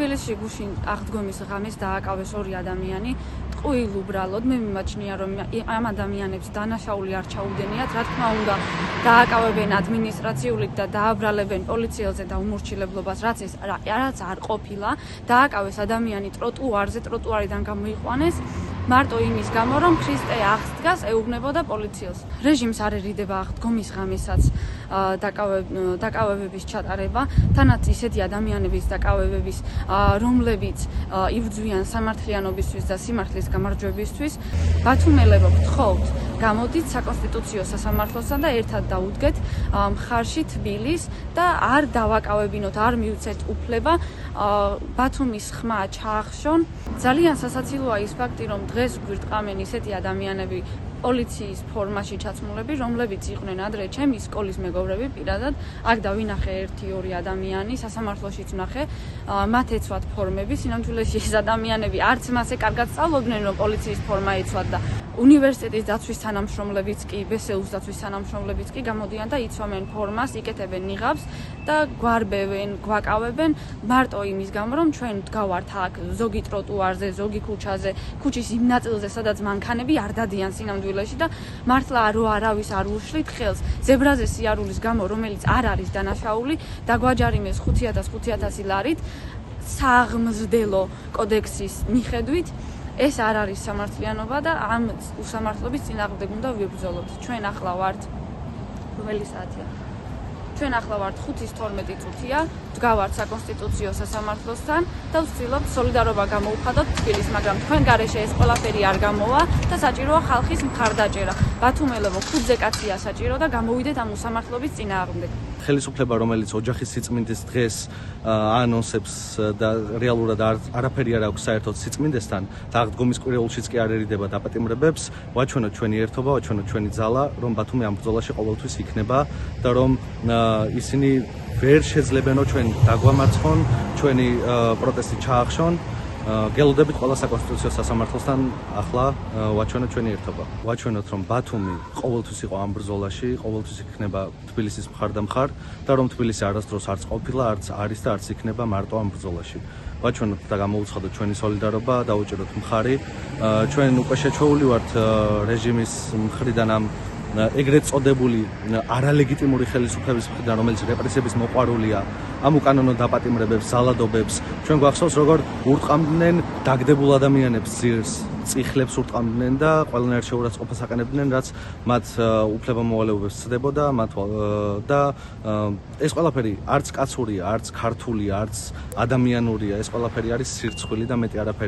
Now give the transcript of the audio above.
თბილისში გუშინ აღდგომის ღამეს დააკავეს 2 ადამიანი. ტყუილ უბრალოდ მე მიმაჩნია რომ ამ ადამიანებს დანაშაული არ ჩაუდენიათ, რა თქმა უნდა დააკავებენ ადმინისტრაციულით და დააბრალებენ პოლიციელზე და უმორჩილებლობას, რაც არ ყოფილა. დააკავეს ადამიანი ტროტუარზე, ტროტუარიდან გამოიყვანეს მარტო იმის გამო, რომ ქრისტე აღსდგას ეუბნებოდა პოლიციელს. რეჟიმს არ ერიდება აღდგომის ღამესაც დაკავებების ჩატარება, თანაც ისეთი ადამიანების დაკავებების, რომლებიც იბრძვიან სამართლიანობისთვის და სიმართლის გამარჯვებისთვის. ბათუმელებო, გთხოვთ, გამოდით საკონსტიტუციო სასამართლოსთან და ერთად დაუდგეთ მხარში თბილის და არ დავაკავებინოთ, არ მივცეთ უფლება ბათუმის ხმა ჩაახშონ. ძალიან სასაცილოა ის ფაქტი, რომ დღეს გვირტყამენ ისეთი ადამიანები პოლიციის ფორმაში ჩაცმულები, რომლებიც იყვნენ ადრე ჩემი სკოლის მეგობრები პირადად. აქ დავინახე 1-2 ადამიანი, სასამართლოშიც ვნახე, მათ ეცვათ ფორმები, სინამდვილეში ეს ადამიანები არც მასე კარგად სწავლობდნენ, რომ პოლიციის ფორმა ეცვათ და უნივერსიტეტის დაცვის თანამშრომლებიც კი, ბესეუს დაცვის თანამშრომლებიც კი გამოდიან და იცვამენ ფორმას, იკეთებენ ნიღაბს და გვარბევენ, გვაკავებენ მარტო იმის გამო, რომ ჩვენ ვდგავართ აქ ზოგი ტროტუარზე, ზოგი ქუჩაზე, ქუჩის იმ ნაწილზე, სადაც მანქანები არ დადიან სინამდვილეში და მართლა არავის არ უშლით ხელს. ზებრაზე სიარულის გამო, რომელიც არ არის დანაშაული, დაგვაჯარიმეს 5,000 ლარით სააღმზრდელო კოდექსის მიხედვით. ეს არ არის სამართლიანობა და ამ უსამართლობის წინააღმდეგ უნდა ვიბრძოლოთ. ჩვენ ახლა ვართ რომელი საათია? ჩვენ ახლა ვართ 5:12 წუთია, ვდგავართ საკონსტიტუციო სასამართლოსთან და ვცდილობთ სოლიდარობა გამოუხადოთ თბილის, მაგრამ თქვენ გარეშე ეს ყველაფერი არ გამოვა და საჭიროა ხალხის მხარდაჭერა. ბათუმელებო, 5-ზე კაცია საჭირო და გამოვიდეთ ამ უსამართლობის წინააღმდეგ. ხელისუფლება, რომელიც ოჯახის სიწმინდეს დღეს აანონსებს და რეალურად არაფერი არ აქვს საერთოდ სიწმინდესთან და აღდგომის კვირეულშიც კი არ ერიდება დაპატიმრებებს, ვაჩვენოთ ჩვენი ერთობა, ვაჩვენოთ ჩვენი ძალა, რომ ბათუმი ამ ბრძოლაში ყოველთვის იქნება და რომ ისინი ვერ შეძლებენო ჩვენ დაგვამარცხონ, ჩვენი პროტესტი ჩაახშონ. გელოდებით ყველა საკონსტიტუციო სასამართლოსთან ახლა ვაჩვენოთ ჩვენი ერთობა. ვაჩვენოთ, რომ ბათუმი ყოველთვის იყო ამ ბრძოლაში, ყოველთვის იქნება თბილისის მხარდამხარ და რომ თბილისი არასდროს არც ყოფილა, არც არის და არც იქნება მარტო ამ ბრძოლაში. ვაჩვენოთ და გამოუცხადოთ ჩვენი სოლიდარობა, დაუჭეროთ მხარი. ჩვენ უკვე შეჩვეული ვართ რეჟიმის მხრიდან ამ ეგრეთ წოდებული არალეგიტიმური ხელისუფლების მხრიდან, რომელიც რეპრესიების მოყვარულია, ამ უკანონო დაპატიმრებებს, ზალადობებს. ჩვენ გვახსოვს, როგორ ურტყამდნენ დაგდებულ ადამიანებს ძირს, წიხლებს ურტყამდნენ და ყველანაირ შეურაცხყოფას აყენებდნენ, რაც მათ უფლებამოვალეობებს სცდებოდა, და ეს ყველაფერი არც კაცურია, არც ქართულია, არც ადამიანურია, ეს ყველაფერი არის სირცხვილი და მეტი არაფერი.